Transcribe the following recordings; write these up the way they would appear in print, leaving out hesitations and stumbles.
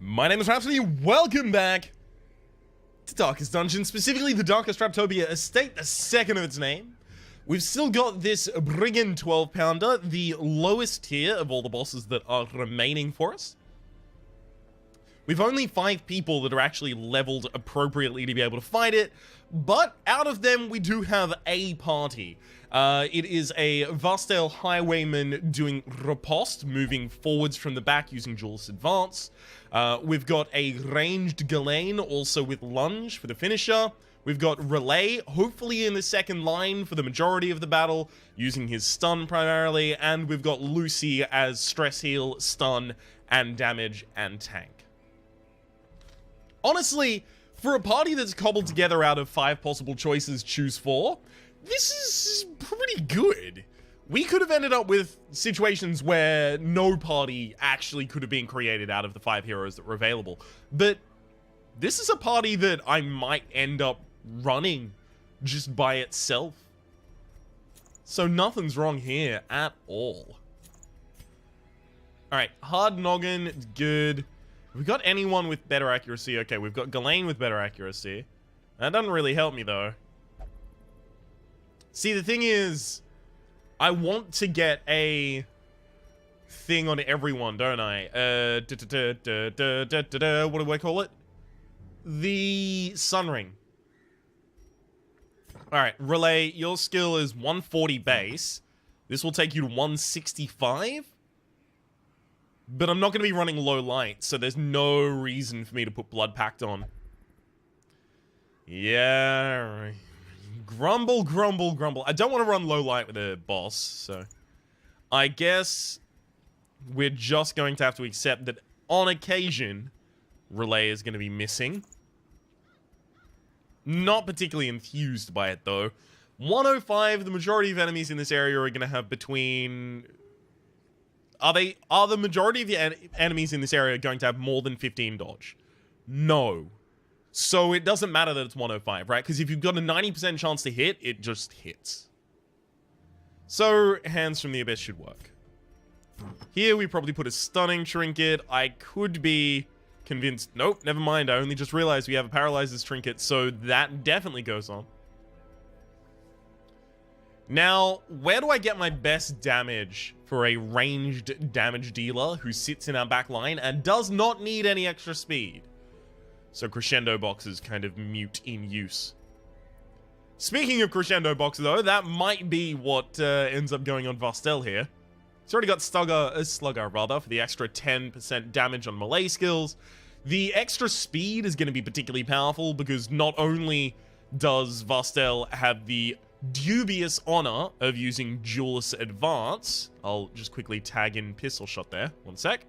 My name is Rhapsody, welcome back to Darkest Dungeon, specifically the Darkest Raptopia Estate, the second of its name. We've still got this Brigand 12-pounder, the lowest tier of all the bosses that are remaining for us. We've only 5 people that are actually leveled appropriately to be able to fight it, but out of them we do have a party. It is a Vastel Highwayman doing riposte, moving forwards from the back using Duelist Advance. We've got a ranged Ghislaine, also with lunge for the finisher. We've got Relay, hopefully in the second line for the majority of the battle, using his stun primarily. And we've got Lucy as stress heal, stun, and damage, and tank. Honestly, for a party that's cobbled together out of 5 possible choices, choose 4, this is pretty good. We could have ended up with situations where no party actually could have been created out of the 5 heroes that were available. But this is a party that I might end up running just by itself. So nothing's wrong here at all. Alright, hard noggin, it's good. Have we got anyone with better accuracy? Okay, we've got Ghislaine with better accuracy. That doesn't really help me though. See, the thing is, I want to get a thing on everyone, don't I? What do I call it? The Sun Ring. Alright, Relay, your skill is 140 base. This will take you to 165. But I'm not going to be running low light, so there's no reason for me to put Blood Pact on. Yeah, grumble, grumble, grumble. I don't want to run low light with a boss, so I guess we're just going to have to accept that on occasion, Relay is going to be missing. Not particularly enthused by it, though. 105, the majority of enemies in this area are going to have between... Are the majority of the enemies in this area going to have more than 15 dodge? No. So it doesn't matter that it's 105, right? Because if you've got a 90% chance to hit, it just hits. So Hands from the Abyss should work. Here we probably put a stunning trinket. I could be convinced... Nope, never mind. I only just realized we have a paralyzes trinket, so that definitely goes on. Now, where do I get my best damage for a ranged damage dealer who sits in our back line and does not need any extra speed? So Crescendo Box is kind of mute in use. Speaking of Crescendo Box, though, that might be what ends up going on Vastel here. He's already got Slugger rather, for the extra 10% damage on melee skills. The extra speed is going to be particularly powerful because not only does Vastel have the dubious honor of using Duelist Advance. I'll just quickly tag in Pistol Shot there. One sec.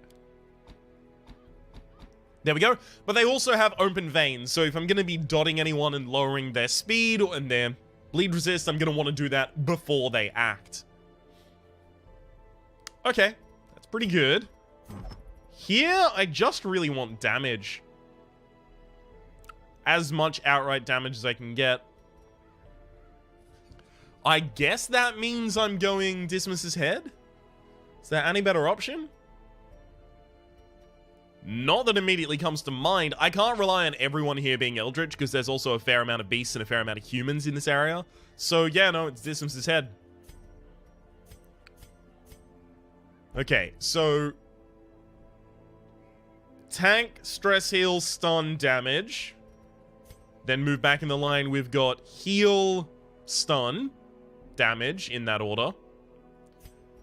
There we go. But they also have Open Veins, so if I'm going to be dotting anyone and lowering their speed and their bleed resist, I'm going to want to do that before they act. Okay, that's pretty good. Here, I just really want damage. As much outright damage as I can get. I guess that means I'm going Dismas's Head? Is there any better option? Not that immediately comes to mind. I can't rely on everyone here being Eldritch, because there's also a fair amount of beasts and a fair amount of humans in this area. So yeah, no, it's Dismas's Head. Okay, so... Tank, stress heal, stun, damage. Then move back in the line, we've got heal, stun, damage in that order.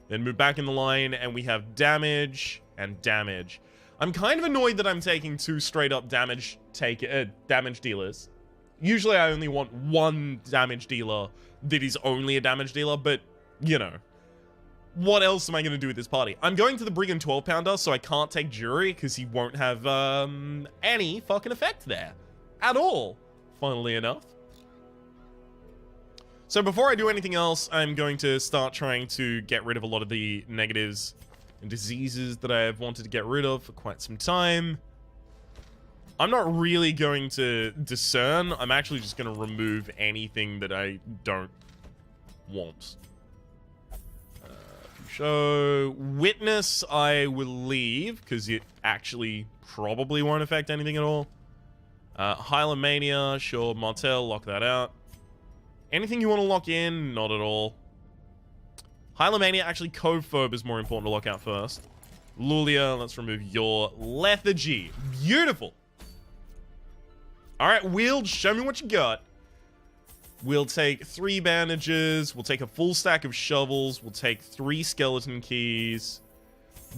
Then move back in the line and we have damage and damage. I'm kind of annoyed that I'm taking 2 straight up damage dealers. Usually I only want 1 damage dealer that is only a damage dealer, but you know. What else am I going to do with this party? I'm going to the Brigand 12-pounder, so I can't take Jury because he won't have any fucking effect there. At all, funnily enough. So before I do anything else, I'm going to start trying to get rid of a lot of the negatives and diseases that I have wanted to get rid of for quite some time. I'm not really going to discern. I'm actually just going to remove anything that I don't want. So, Witness I will leave, because it actually probably won't affect anything at all. Hylomania, sure, Martel, lock that out. Anything you want to lock in? Not at all. Hylomania, actually, Covephobe is more important to lock out first. Lulia, let's remove your lethargy. Beautiful. Alright, Wield, show me what you got. We'll take 3 bandages. We'll take a full stack of shovels. We'll take 3 skeleton keys.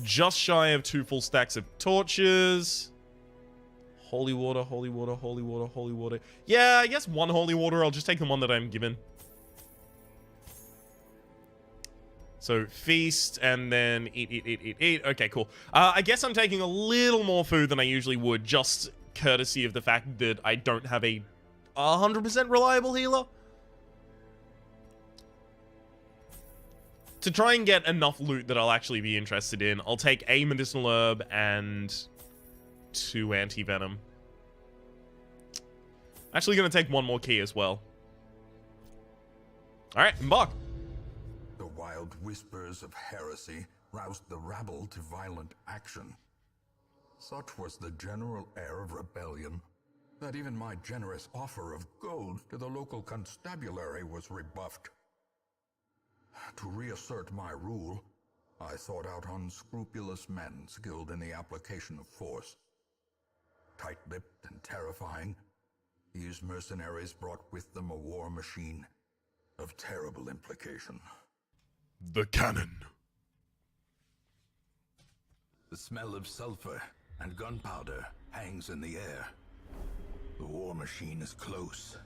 Just shy of 2 full stacks of torches. Holy water, holy water, holy water, holy water. Yeah, I guess 1 holy water. I'll just take the one that I'm given. So, feast, and then eat. Okay, cool. I guess I'm taking a little more food than I usually would, just courtesy of the fact that I don't have a 100% reliable healer. To try and get enough loot that I'll actually be interested in, I'll take a medicinal herb and 2 anti-venom. Actually gonna take 1 more key as well. Alright, embark. The wild whispers of heresy roused the rabble to violent action. Such was the general air of rebellion that even my generous offer of gold to the local constabulary was rebuffed. To reassert my rule, I sought out unscrupulous men skilled in the application of force. Tight-lipped and terrifying, these mercenaries brought with them a war machine of terrible implication. The cannon. The smell of sulfur and gunpowder hangs in the air. The war machine is close.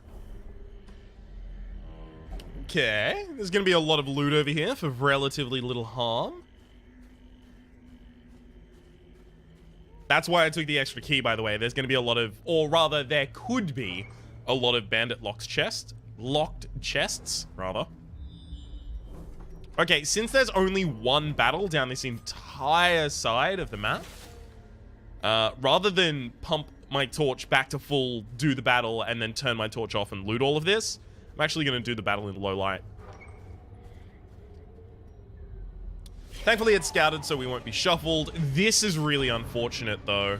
Okay, there's gonna be a lot of loot over here for relatively little harm. That's why I took the extra key, by the way. There's gonna be a lot of, or rather, there could be a lot of bandit locked chests, rather. Okay, since there's only 1 battle down this entire side of the map, rather than pump my torch back to full, do the battle, and then turn my torch off and loot all of this, I'm actually going to do the battle in low light. Thankfully it's scouted, so we won't be shuffled. This is really unfortunate, though.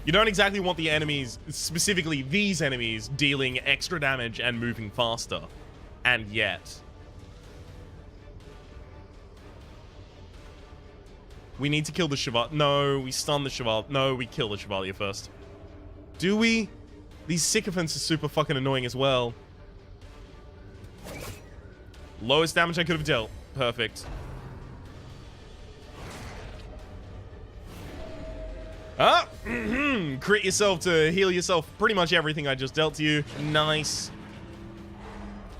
You don't exactly want the enemies, specifically these enemies, dealing extra damage and moving faster. And yet. We need to kill the Chevalier. No, we stun the Chevalier. No, we kill the Chevalier first. Do we? These sycophants are super fucking annoying as well. Lowest damage I could have dealt. Perfect. Ah! Crit yourself to heal yourself pretty much everything I just dealt to you. Nice.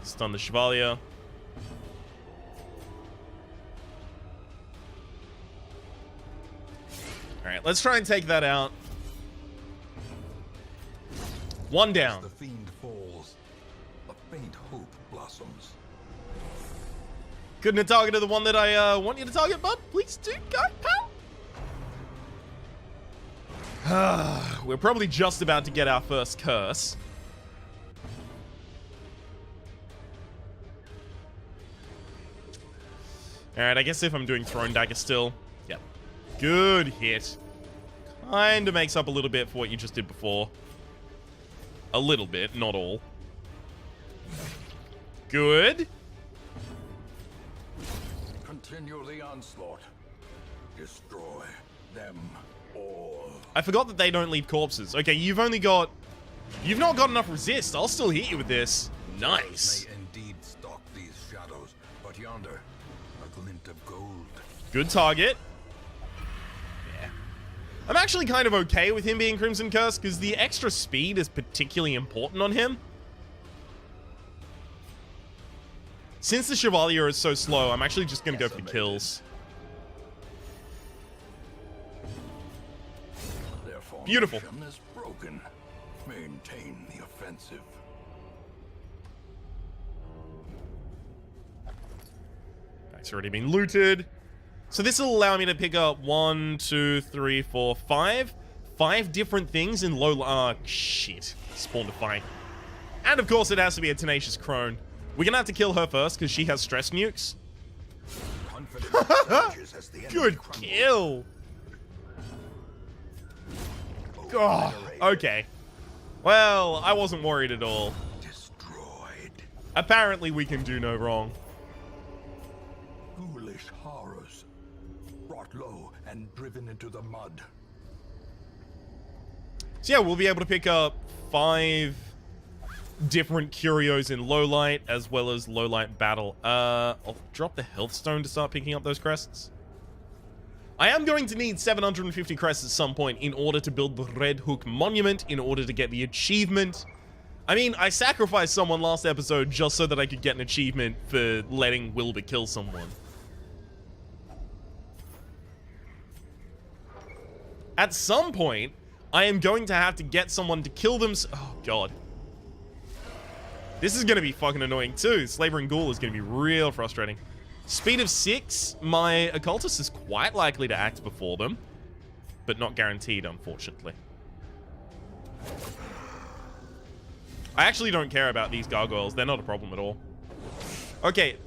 Stun the Chevalier. Alright, let's try and take that out. 1 down. As the fiend falls, a faint hope blossoms. Couldn't have targeted the one that I want you to target, bud? Please do, go, pal. We're probably just about to get our first curse. Alright, I guess if I'm doing Throne Dagger still. Yep. Good hit. Kinda makes up a little bit for what you just did before. A little bit, not all. Good. Continue the onslaught. Destroy them all. I forgot that they don't leave corpses. Okay, you've not got enough resist. I'll still hit you with this. Nice. May indeed stalk these shadows, but yonder, a glint of gold. Good target. Yeah. I'm actually kind of okay with him being Crimson Curse, because the extra speed is particularly important on him. Since the Chevalier is so slow, I'm actually just going to go for the kills. Beautiful. Is broken. Maintain the offensive. That's already been looted. So this will allow me to pick up 1, 2, 3, 4, 5. 5 different things in low... shit. Spawned a fight. And of course it has to be a Tenacious Crone. We're gonna have to kill her first because she has stress nukes. Good kill. God. Okay. Well, I wasn't worried at all. Destroyed. Apparently, we can do no wrong. Foolish horrors. Brought low and driven into the mud. So yeah, we'll be able to pick up 5 different curios in low light as well as low light battle. I'll drop the health stone to start picking up those crests. I am going to need 750 crests at some point in order to build the Red Hook Monument, in order to get the achievement. I mean, I sacrificed someone last episode just so that I could get an achievement for letting Wilbur kill someone. At some point, I am going to have to get someone to kill them. Oh, God. This is going to be fucking annoying, too. Slaver and Ghoul is going to be real frustrating. Speed of 6, my occultist is quite likely to act before them, but not guaranteed, unfortunately. I actually don't care about these gargoyles. They're not a problem at all. Okay,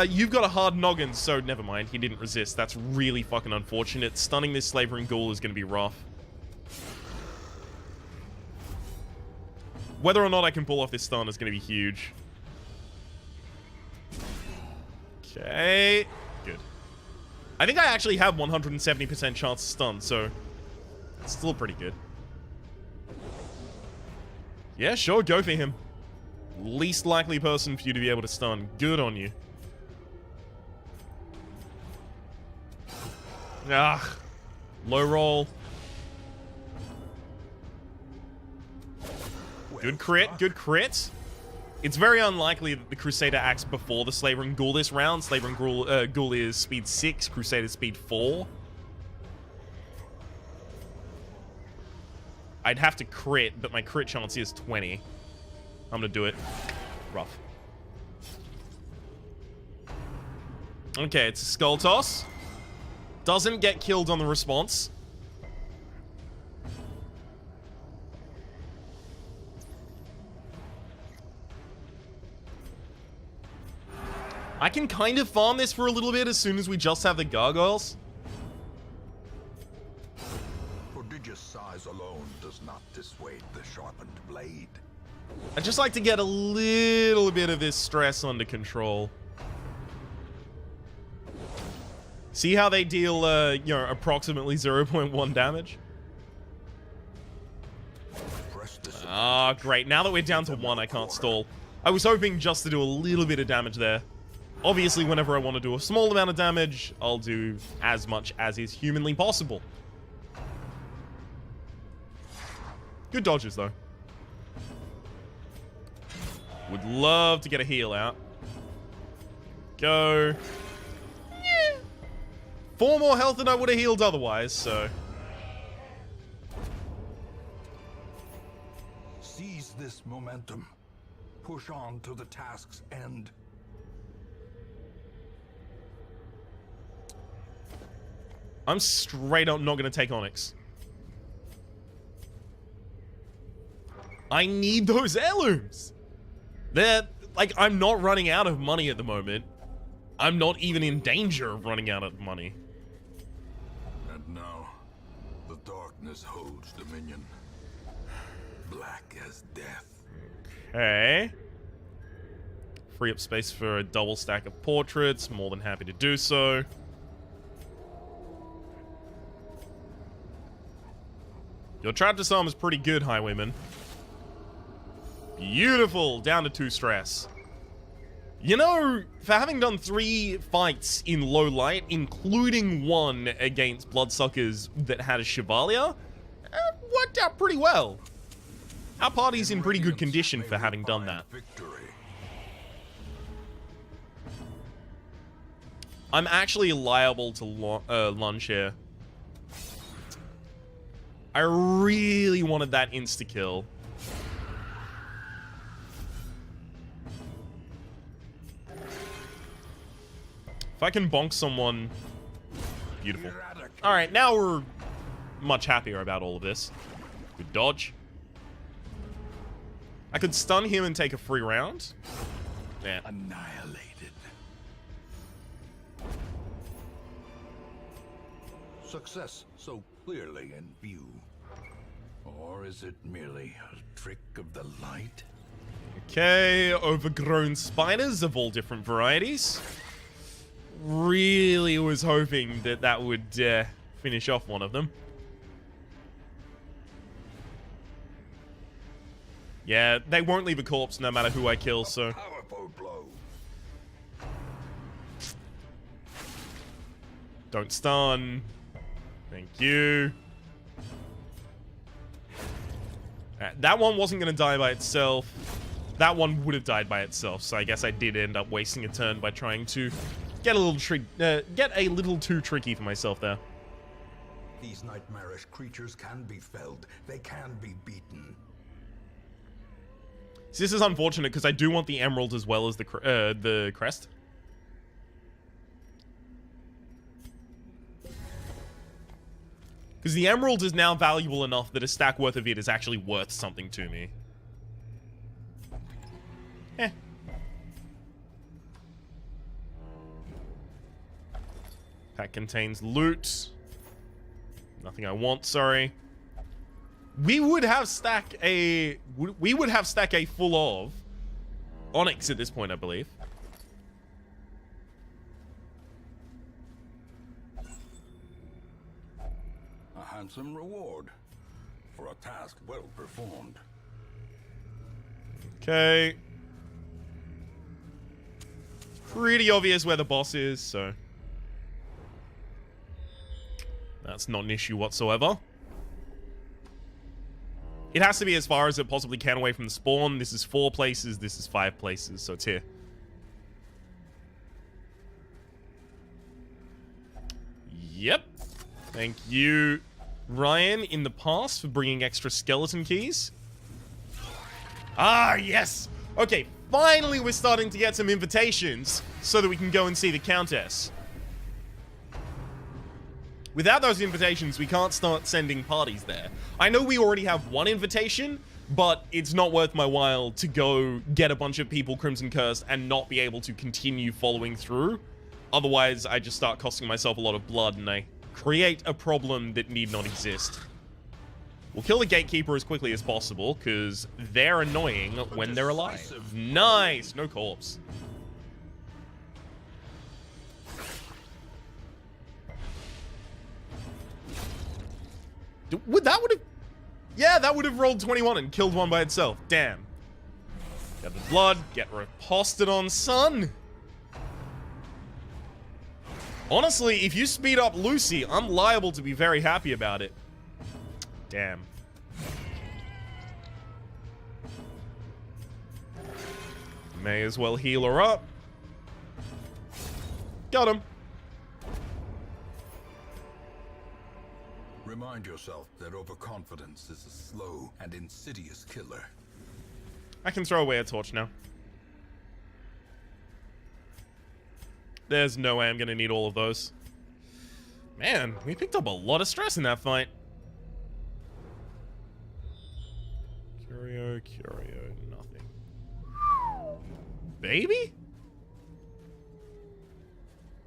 you've got a hard noggin, so never mind. He didn't resist. That's really fucking unfortunate. Stunning this Slaver and Ghoul is going to be rough. Whether or not I can pull off this stun is going to be huge. Okay, good. I think I actually have 170% chance to stun, so it's still pretty good. Yeah, sure, go for him. Least likely person for you to be able to stun. Good on you. Ah, low roll. Good crit, good crit. It's very unlikely that the Crusader acts before the Slaver and Ghoul this round. Slaver and Ghoul is speed 6, Crusader speed 4. I'd have to crit, but my crit chance is 20. I'm gonna do it. Rough. Okay, it's a Skull Toss. Doesn't get killed on the response. I can kind of farm this for a little bit as soon as we just have the gargoyles. Prodigious size alone does not dissuade the sharpened blade. I'd just like to get a little bit of this stress under control. See how they deal, you know, approximately 0.1 damage? Ah, great. Now that we're down to 1, I can't stall. I was hoping just to do a little bit of damage there. Obviously, whenever I want to do a small amount of damage, I'll do as much as is humanly possible. Good dodges, though. Would love to get a heal out. Go. Yeah. 4 more health than I would have healed otherwise, so... Seize this momentum. Push on to the task's end. I'm straight up not going to take Onyx. I need those heirlooms. They're, like, I'm not running out of money at the moment. I'm not even in danger of running out of money. And now, the darkness holds dominion. Black as death. Okay. Free up space for a double stack of portraits. More than happy to do so. Your trap disarm is pretty good, Highwayman. Beautiful! Down to 2 stress. You know, for having done 3 fights in low light, including one against bloodsuckers that had a Chevalier, it worked out pretty well. Our party's in pretty good condition for having done that. I'm actually liable to lunge here. I really wanted that insta-kill. If I can bonk someone... Beautiful. Alright, now we're much happier about all of this. Good dodge. I could stun him and take a free round. Yeah. Annihilated. Success so clearly in view. Or is it merely a trick of the light? Okay, overgrown spiders of all different varieties. Really was hoping that that would finish off one of them. Yeah, they won't leave a corpse no matter who I kill, so... Powerful blow. Don't stun. Thank you. That one wasn't going to die by itself. That one would have died by itself, so I guess I did end up wasting a turn by trying to get a little too tricky for myself there. These nightmarish creatures can be felled. They can be beaten. So this is unfortunate because I do want the emerald as well as the crest. Because the emerald is now valuable enough that a stack worth of it is actually worth something to me. Eh. That contains loot. Nothing I want, sorry. We would have stack a full of onyx at this point, I believe. A handsome reward for a task well performed. Okay. Pretty obvious where the boss is, so that's not an issue whatsoever. It has to be as far as it possibly can away from the spawn. This is 4 places, this is 5 places, so it's here. Yep. Thank you, Ryan, in the past for bringing extra skeleton keys. Ah, yes! Okay, finally we're starting to get some invitations so that we can go and see the Countess. Without those invitations, we can't start sending parties there. I know we already have one invitation, but it's not worth my while to go get a bunch of people Crimson Cursed and not be able to continue following through. Otherwise, I just start costing myself a lot of blood and I create a problem that need not exist. We'll kill the Gatekeeper as quickly as possible, because they're annoying when they're alive. Nice! No corpse. Yeah, that would have rolled 21 and killed one by itself. Damn. Get the blood, get riposted on, son. Honestly, if you speed up Lucy, I'm liable to be very happy about it. Damn. May as well heal her up. Got him. Remind yourself that overconfidence is a slow and insidious killer. I can throw away a torch now. There's no way I'm gonna need all of those. Man, we picked up a lot of stress in that fight. Curio, nothing. Baby?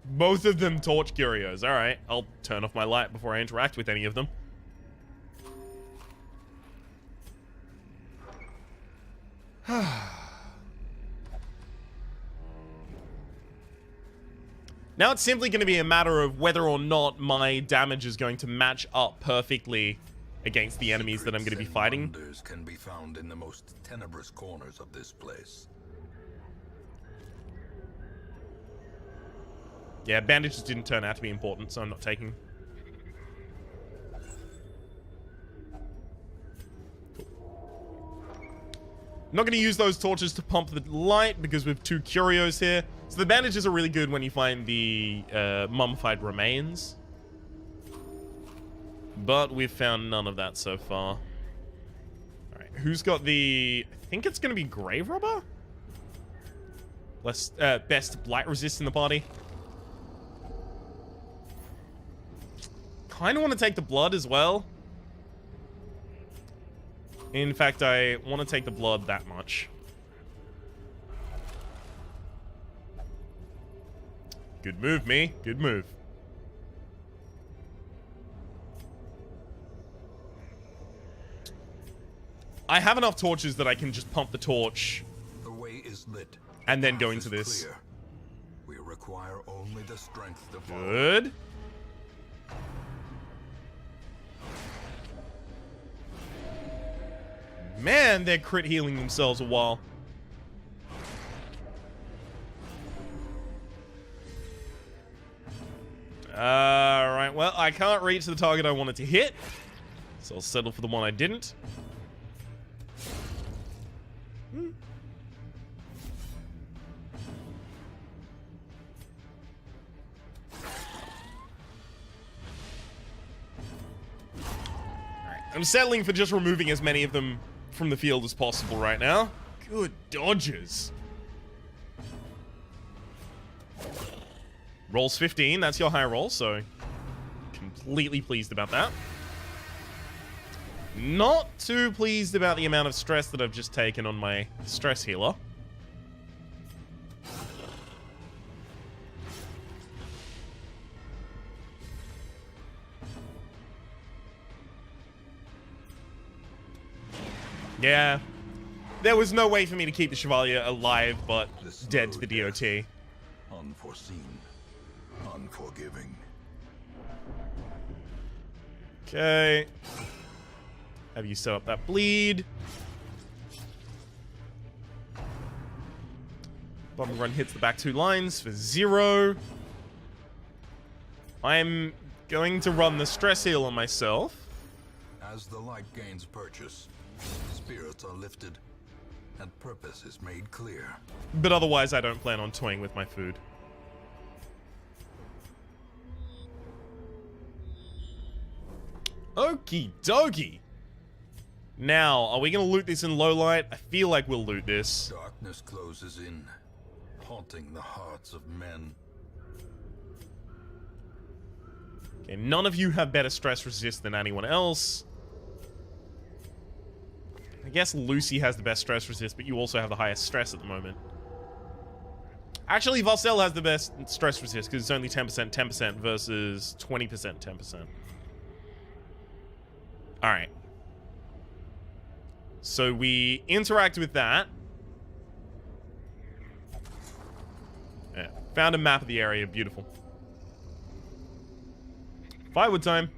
Both of them torch curios. Alright, I'll turn off my light before I interact with any of them. Now it's simply going to be a matter of whether or not my damage is going to match up perfectly against the enemies that I'm going to be fighting. Wonders can be found in the most tenebrous corners of this place. Yeah, bandages didn't turn out to be important, so I'm not taking. I'm not going to use those torches to pump the light because we have 2 curios here. So the bandages are really good when you find the mummified remains. But we've found none of that so far. Alright, who's got the... I think it's going to be Grave Robber? Best blight resist in the party. Kind of want to take the blood as well. In fact, I want to take the blood that much. Good move, me. Good move. I have enough torches that I can just pump the torch. The way is lit. And then go Path into is this. clear. We require only the strength to follow. Good. Man, they're crit healing themselves a while. Alright, well, I can't reach the target I wanted to hit, so I'll settle for the one I didn't. I'm settling for just removing as many of them from the field as possible right now. Good dodges. Rolls 15, that's your high roll, so completely pleased about that. Not too pleased about the amount of stress that I've just taken on my stress healer. Yeah. There was no way for me to keep the Chevalier alive, but dead to the DOT. Unforeseen. Unforgiving. Okay. Have you set up that bleed? Bomb run hits the back two lines for 0. I'm going to run the stress heal on myself. As the light gains purchase, spirits are lifted, and purpose is made clear. But otherwise, I don't plan on toying with my food. Okie dokie. Now, are we going to loot this in low light? I feel like we'll loot this. Darkness closes in, haunting the hearts of men. Okay, none of you have better stress resist than anyone else. I guess Lucy has the best stress resist, but you also have the highest stress at the moment. Actually, Varcel has the best stress resist because it's only 10%, 10% versus 20%, 10%. Alright. So we interact with that. Yeah, found a map of the area. Beautiful. Firewood time.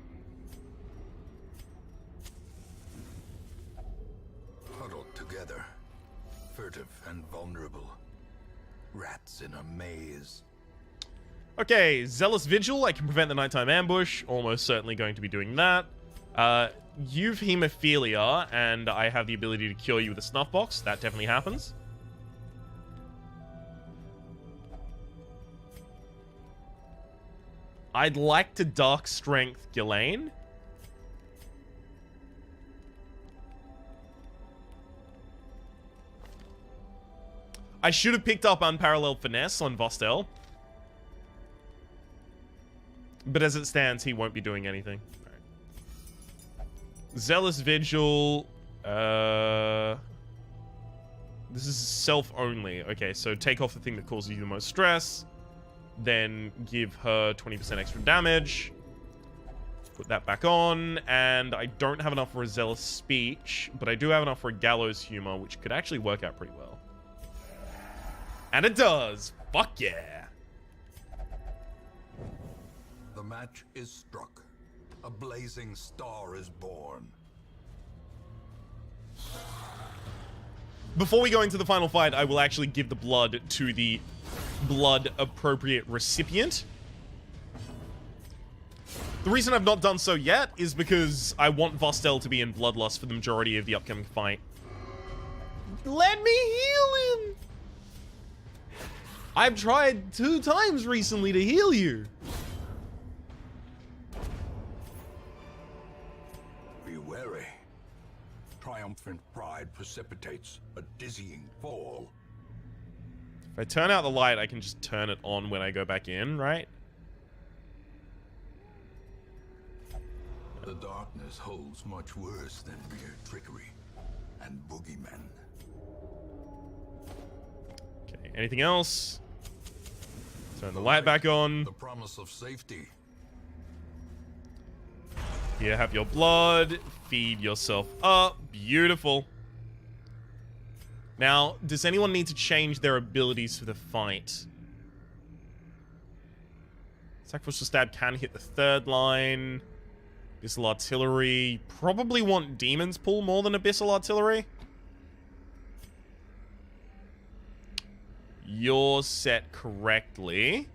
Huddled together, furtive and vulnerable. Rats in a maze. Okay, Zealous Vigil. I can prevent the nighttime ambush. Almost certainly going to be doing that. You've hemophilia, and I have the ability to cure you with a snuff box. That definitely happens. I'd like to Dark Strength Ghislaine. I should have picked up Unparalleled Finesse on Vostel. But as it stands, he won't be doing anything. Right. Zealous Vigil. This is self-only. Okay, so take off the thing that causes you the most stress. Then give her 20% extra damage. Put that back on. And I don't have enough for a Zealous Speech, but I do have enough for a Gallows Humor, which could actually work out pretty well. And it does! Fuck yeah! The match is struck. A blazing star is born. Before we go into the final fight, I will actually give the blood to the blood-appropriate recipient. The reason I've not done so yet is because I want Vostel to be in Bloodlust for the majority of the upcoming fight. Let me heal him! I've tried 2 times recently to heal you. Be wary. Triumphant pride precipitates a dizzying fall. If I turn out the light, I can just turn it on when I go back in, right? The darkness holds much worse than mere trickery and boogeymen. Okay, anything else? Turn the light back on. The promise of safety. Here, have your blood. Feed yourself up. Beautiful. Now, does anyone need to change their abilities for the fight? Sacrificial Stab can hit the third line. Abyssal Artillery. Probably want Demon's Pull more than Abyssal Artillery. You're set correctly.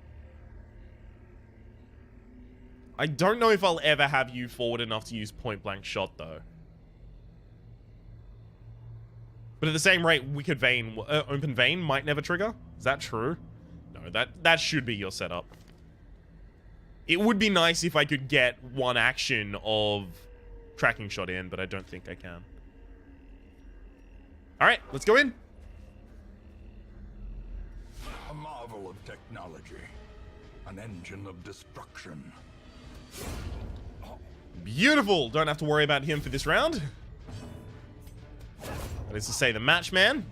I don't know if I'll ever have you forward enough to use Point Blank Shot, though. But at the same rate, Wicked Vein, Open Vein might never trigger. Is that true? No, that should be your setup. It would be nice if I could get one action of Tracking Shot in, but I don't think I can. Alright, let's go in. A marvel of technology. An engine of destruction. Beautiful. Don't have to worry about him for this round. That is to say, the Matchman.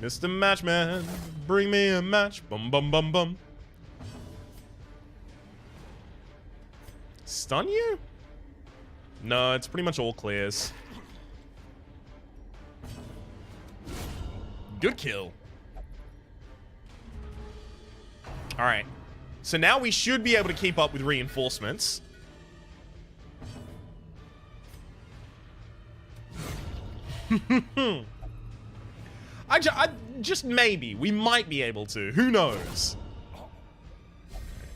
Mr. Matchman, bring me a match. Bum, bum, bum, bum. Stun you? No, it's pretty much all clears. Good kill. Alright. So now we should be able to keep up with reinforcements. I just maybe. We might be able to. Who knows?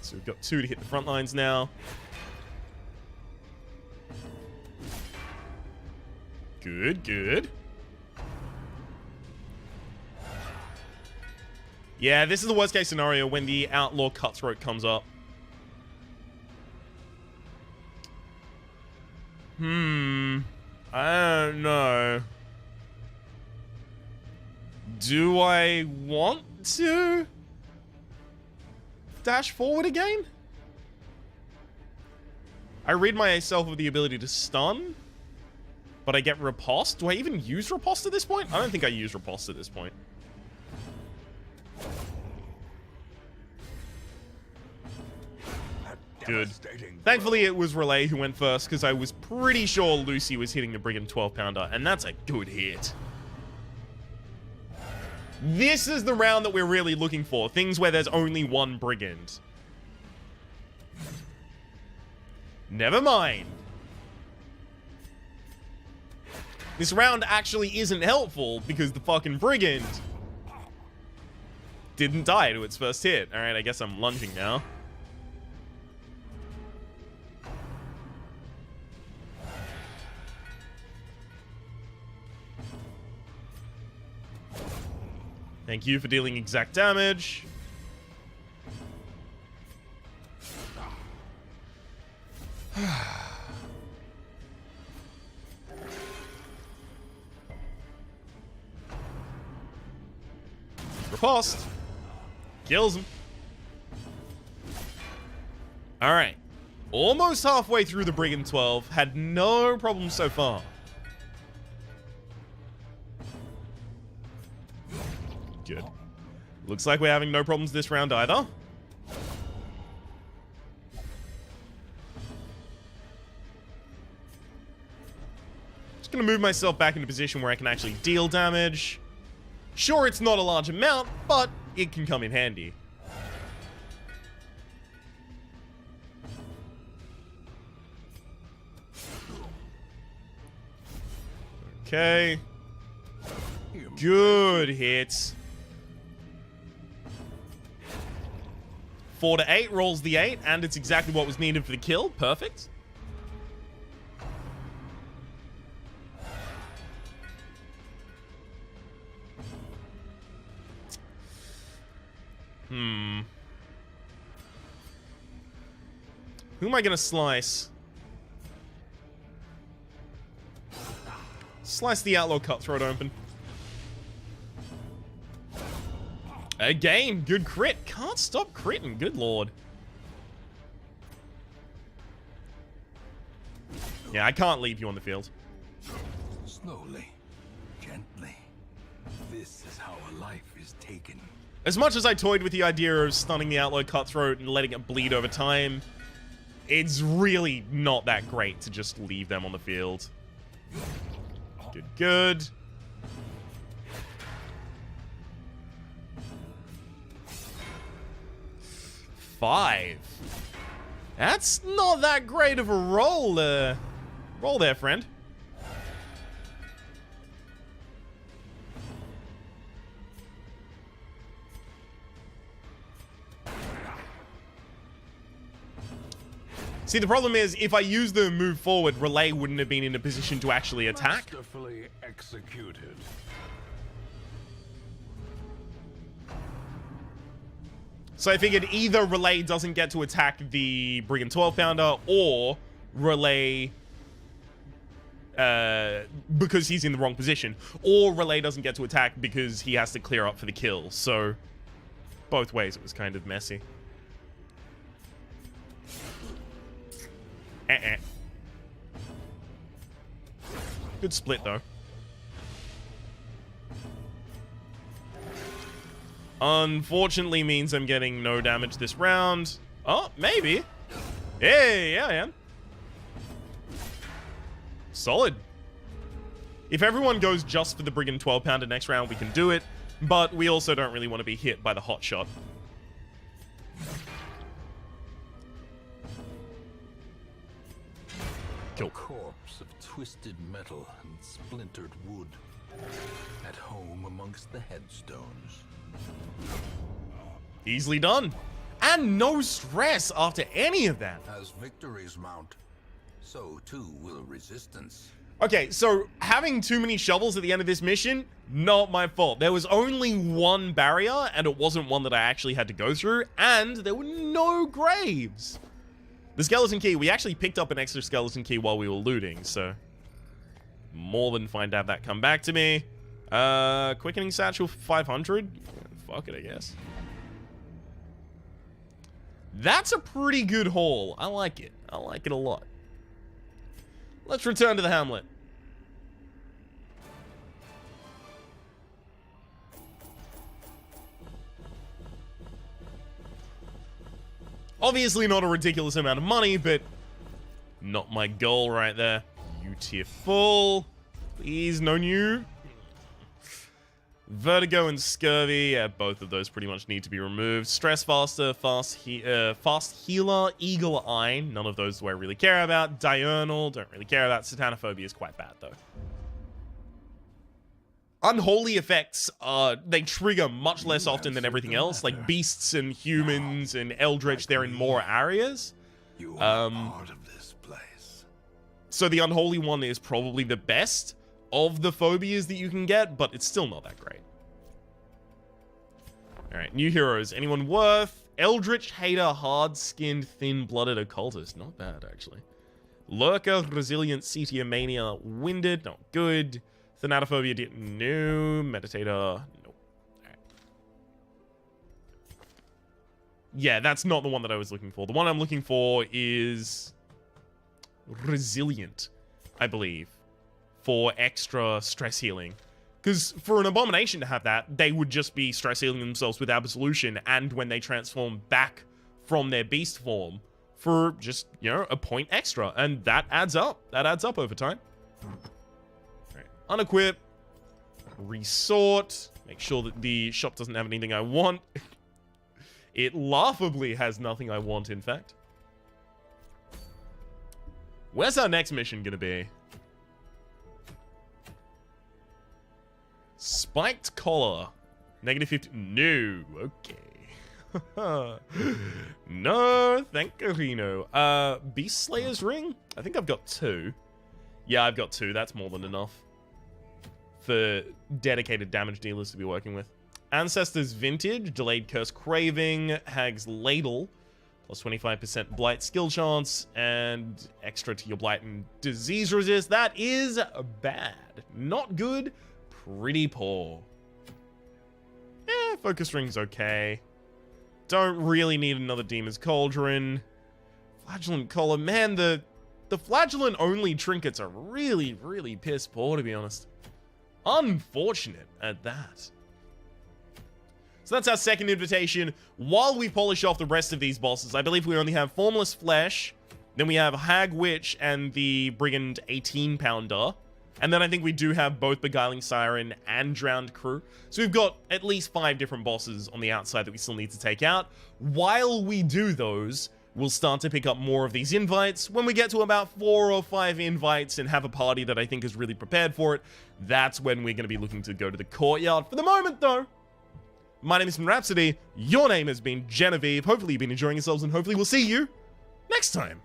So we've got 2 to hit the front lines now. Good, good. Yeah, this is the worst case scenario when the Outlaw Cutthroat comes up. I don't know. Do I want to dash forward again? I rid myself of the ability to stun, but I get riposte. Do I even use riposte at this point? I don't think I use riposte at this point. Good. Thankfully, it was Relay who went first, because I was pretty sure Lucy was hitting the Brigand 12-pounder, and that's a good hit. This is the round that we're really looking for. Things where there's only one Brigand. Never mind. This round actually isn't helpful, because the fucking Brigand didn't die to its first hit. Alright, I guess I'm lunging now. Thank you for dealing exact damage. Riposte. Kills him. Alright. Almost halfway through the Brigand 12. Had no problems so far. Good. Looks like we're having no problems this round either. Just gonna move myself back into a position where I can actually deal damage. Sure, it's not a large amount, but it can come in handy. Okay. Good hits. 4 to 8 rolls the 8, and it's exactly what was needed for the kill. Perfect. Who am I gonna slice? Slice the Outlaw Cutthroat open. Again, good crit. Can't stop critting, good lord. Yeah, I can't leave you on the field. Slowly, gently. This is how a life is taken. As much as I toyed with the idea of stunning the Outlaw Cutthroat and letting it bleed over time, it's really not that great to just leave them on the field. Good, good. Five. That's not that great of a roll, roll there, friend. See, the problem is, if I use the move forward, Relay wouldn't have been in a position to actually attack. Masterfully executed. So I figured either Relay doesn't get to attack the Brigand 12 pounder, or Relay, because he's in the wrong position, or Relay doesn't get to attack because he has to clear up for the kill. So both ways it was kind of messy. Good split, though. Unfortunately means I'm getting no damage this round. Oh, maybe. Hey, yeah, I am. Solid. If everyone goes just for the Brigand 12 pounder next round, we can do it. But we also don't really want to be hit by the hot shot. Kill. A corpse of twisted metal and splintered wood. At home amongst the headstones. Easily done. And no stress after any of that. As victories mount, so too will resistance. Okay, so having too many shovels at the end of this mission, not my fault. There was only one barrier, and it wasn't one that I actually had to go through, and there were no graves. The skeleton key, we actually picked up an extra skeleton key while we were looting, so more than fine to have that come back to me. Quickening satchel 500? Fuck it, I guess. That's a pretty good haul. I like it. I like it a lot. Let's return to the hamlet. Obviously not a ridiculous amount of money, but not my goal right there. You tier full. Please, no new. Vertigo and Scurvy, yeah, both of those pretty much need to be removed. Stress Faster, Fast Healer, Eagle Eye, none of those do I really care about. Diurnal, don't really care about. Satanophobia is quite bad, though. Unholy effects, they trigger much less often than everything else. Like beasts and humans and eldritch, they're in more areas. You are part of this place. So the unholy one is probably the best of the phobias that you can get, but it's still not that great. Alright, new heroes. Anyone worth? Eldritch Hater, Hard-Skinned, Thin-Blooded Occultist. Not bad, actually. Lurker, Resilient, Cetia Mania, Winded. Not good. Thanatophobia, no. Meditator, nope. Right. Yeah, that's not the one that I was looking for. The one I'm looking for is Resilient, I believe, for extra stress healing. Because for an Abomination to have that, they would just be stress healing themselves with Absolution, and when they transform back from their beast form for just, you know, a point extra. And that adds up. That adds up over time. Unequip, resort, make sure that the shop doesn't have anything I want. It laughably has nothing I want, in fact. Where's our next mission gonna be? Spiked collar. Negative 50. No, okay. No, thank you, Reno. Beast Slayer's ring? I think I've got 2. Yeah, I've got 2. That's more than enough for dedicated damage dealers to be working with. Ancestors Vintage, Delayed Curse Craving, Hag's Ladle, plus 25% Blight skill chance, and extra to your Blight and Disease resist. That is bad. Not good, pretty poor. Focus Ring's okay. Don't really need another Demon's Cauldron. Flagellant Collar, man, the Flagellant only trinkets are really, really piss poor, to be honest. Unfortunate at that. So So that's our second invitation. While we polish off the rest of these bosses, I believe we only have Formless Flesh, then we have Hag Witch and the Brigand 18-pounder. And then I think we do have both Beguiling Siren and Drowned Crew. So we've got at least 5 different bosses on the outside that we still need to take out. While we do those, we'll start to pick up more of these invites. When we get to about 4 or 5 invites and have a party that I think is really prepared for it, that's when we're going to be looking to go to the courtyard. For the moment, though, my name is Rhapsody. Your name has been Genevieve. Hopefully you've been enjoying yourselves, and hopefully we'll see you next time.